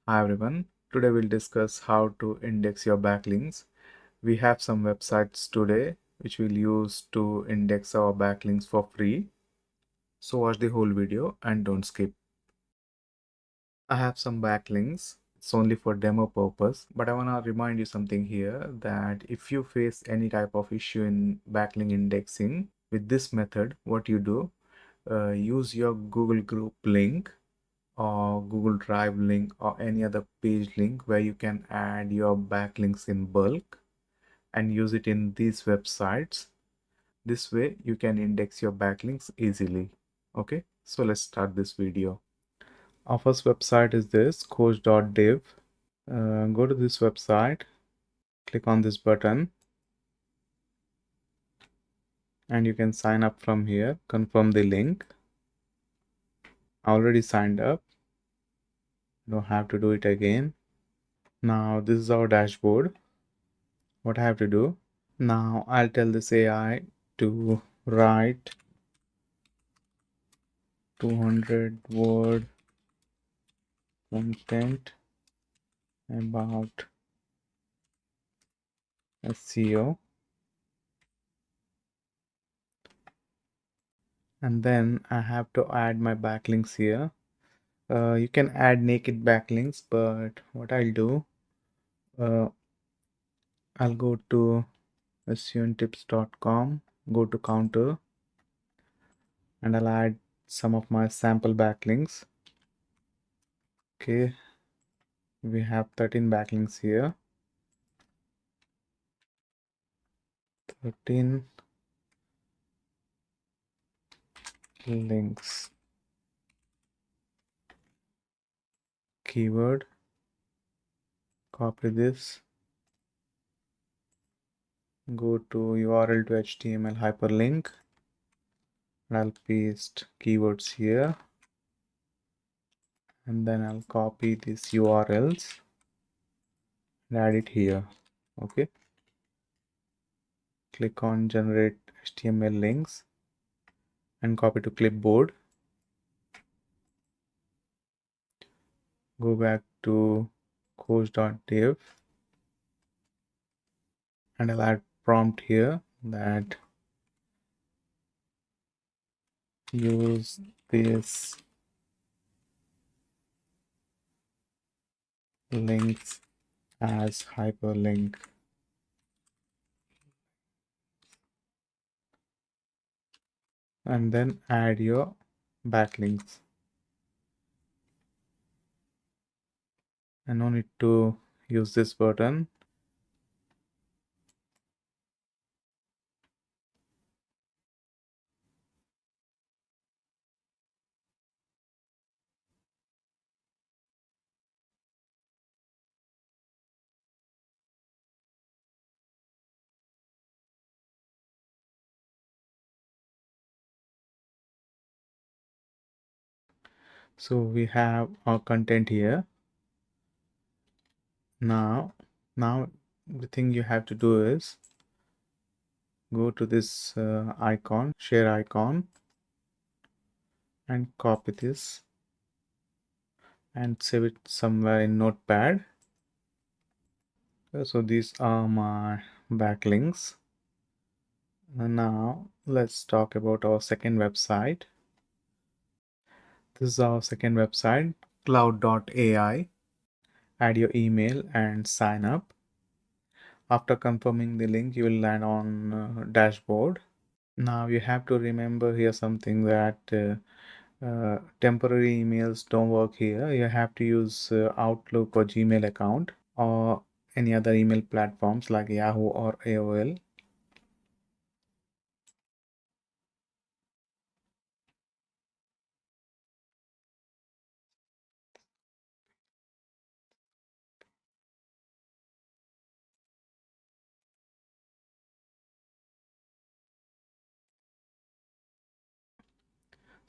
Hi everyone. Today we'll discuss how to index your backlinks. We have some websites today which we'll use to index our backlinks for free. So watch the whole video and don't skip. I have some backlinks. It's only for demo purpose, but I want to remind you something here that if you face any type of issue in backlink indexing with this method, what you do, use your Google group link or Google Drive link or any other page link where you can add your backlinks in bulk and use it in these websites. This way you can index your backlinks easily. Okay, so let's start this video. Our first website is this coach.dev. Go to this website, click on this button, and you can sign up from here. Confirm the link. I already signed up. Don't have to do it again. Now this is our dashboard. What I have to do, now I'll tell this AI to write 200-word content about SEO, and then I have to add my backlinks here. You can add naked backlinks, but what I'll do, uh, I'll go to SEOtips.com, go to counter, and I'll add some of my sample backlinks. Okay, we have 13 backlinks here. 13 links. Keyword, copy this, go to URL to HTML hyperlink, and I'll paste keywords here, and then I'll copy these URLs and add it here. Okay, click on generate HTML links and copy to clipboard. Go back to coach.dev and I'll add prompt here that use this links as hyperlink. And then add your backlinks. And no need to use this button. So we have our content here. Now the thing you have to do is go to this icon, share icon, and copy this and save it somewhere in Notepad. So these are my backlinks. Now let's talk about our second website. This is our second website, cloud.ai. Add your email and sign up. After confirming the link, you will land on dashboard. Now you have to remember here something that temporary emails don't work here. You have to use Outlook or Gmail account or any other email platforms like Yahoo or AOL.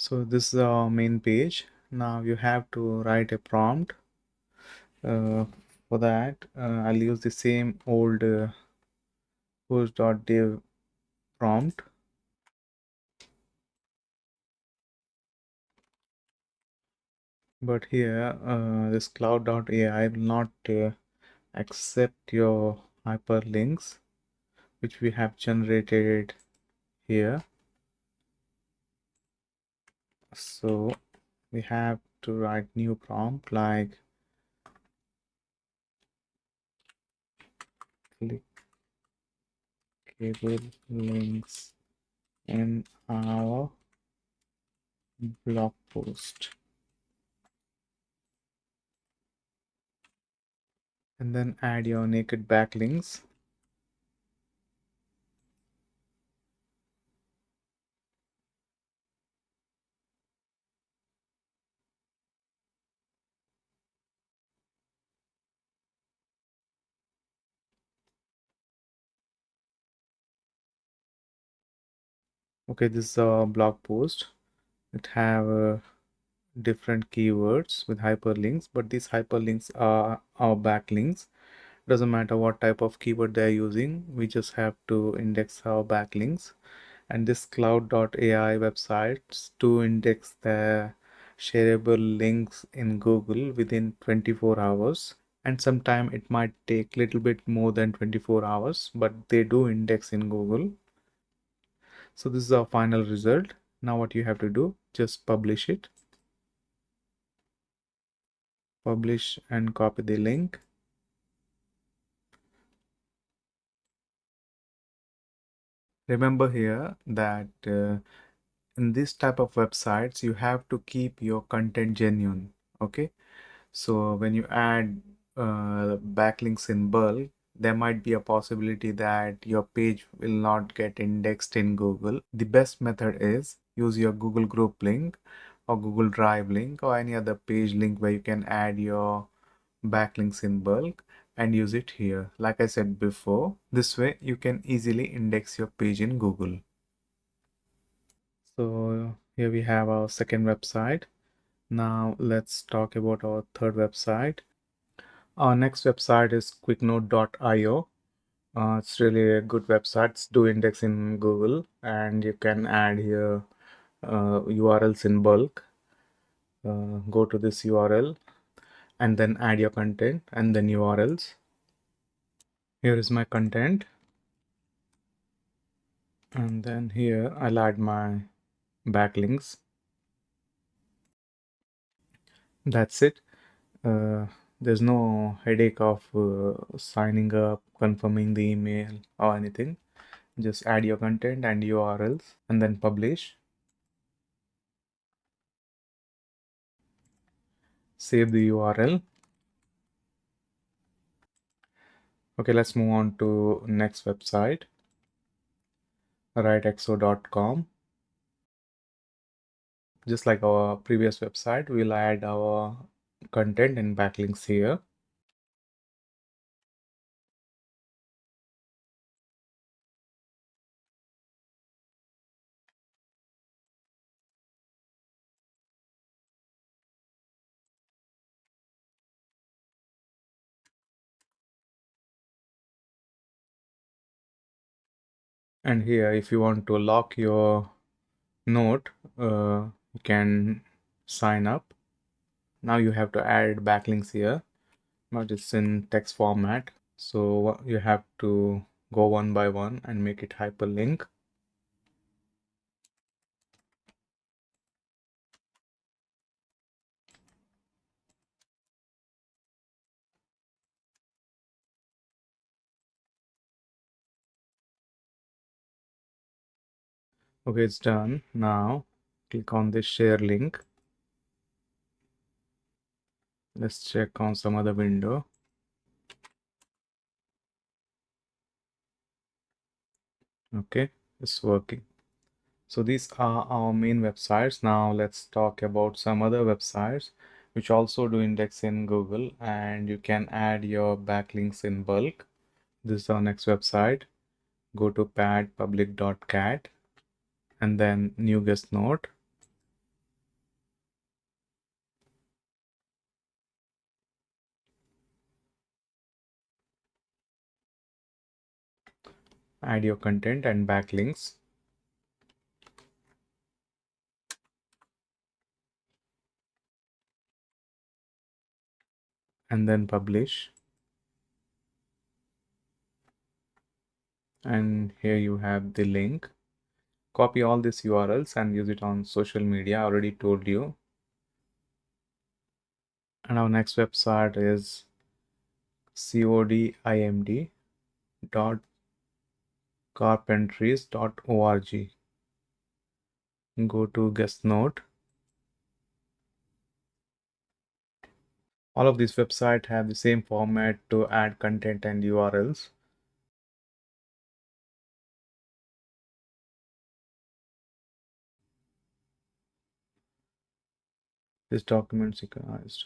So this is our main page. Now you have to write a prompt. For that, I'll use the same old post.dev prompt. But here, this cloud.ai will not accept your hyperlinks, which we have generated here. So we have to write new prompt like clickable links in our blog post, and then add your naked backlinks. Okay, this is a blog post. It have different keywords with hyperlinks, but these hyperlinks are our backlinks. Doesn't matter what type of keyword they're using, we just have to index our backlinks. And this cloud.ai websites to index the shareable links in Google within 24 hours. And sometime it might take little bit more than 24 hours, but they do index in Google. So this is our final result. Now what you have to do, just publish it. Publish and copy the link. Remember here that in this type of websites, you have to keep your content genuine. Okay. So when you add backlinks in bulk, there might be a possibility that your page will not get indexed in Google. The best method is use your Google group link or Google Drive link or any other page link where you can add your backlinks in bulk and use it here. Like I said before, this way you can easily index your page in Google. So here we have our second website. Now let's talk about our third website. Our next website is quicknote.io. It's really a good website. It's do index in Google, and you can add here URLs in bulk. Go to this URL and then add your content and then URLs. Here is my content, and then here I'll add my backlinks. That's it. Uh, there's no headache of signing up, confirming the email or anything. Just add your content and URLs and then publish. Save the URL. Okay, let's move on to next website, writeexo.com. Just like our previous website, we'll add our content and backlinks here. And here, if you want to lock your note, you can sign up. Now you have to add backlinks here. Now it's in text format. So you have to go one by one and make it hyperlink. Okay, it's done. Now click on this share link. Let's check on some other window. Okay, it's working. So these are our main websites. Now let's talk about some other websites which also do index in Google, and you can add your backlinks in bulk. This is our next website. Go to padpublic.cat and then new guest note. Add your content and backlinks. and then publish. And here you have the link. Copy all these URLs and use it on social media. I already told you. And our next website is codimd.carpentries.org. Go to guest note. All of these websites have the same format to add content and URLs. This document synchronized.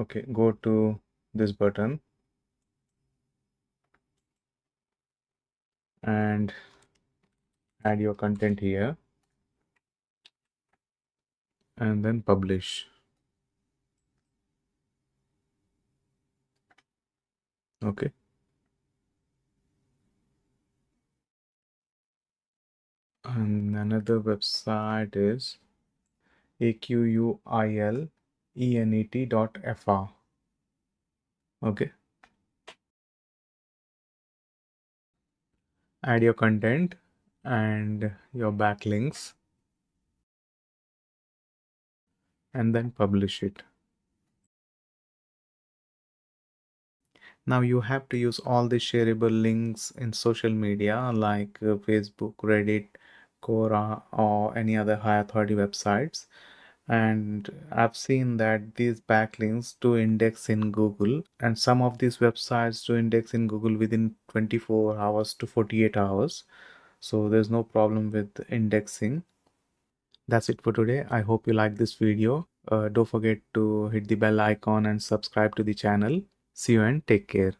Okay, go to this button and add your content here and then publish. Okay. And another website is aquilenet.fr. Okay. Add your content and your backlinks and then publish it. Now you have to use all the shareable links in social media like Facebook, Reddit, Quora, or any other high authority websites. And I've seen that these backlinks do index in Google, and some of these websites do index in Google within 24 hours to 48 hours. So there's no problem with indexing. That's it for today. I hope you like this video. Don't forget to hit the bell icon and subscribe to the channel. See you and take care.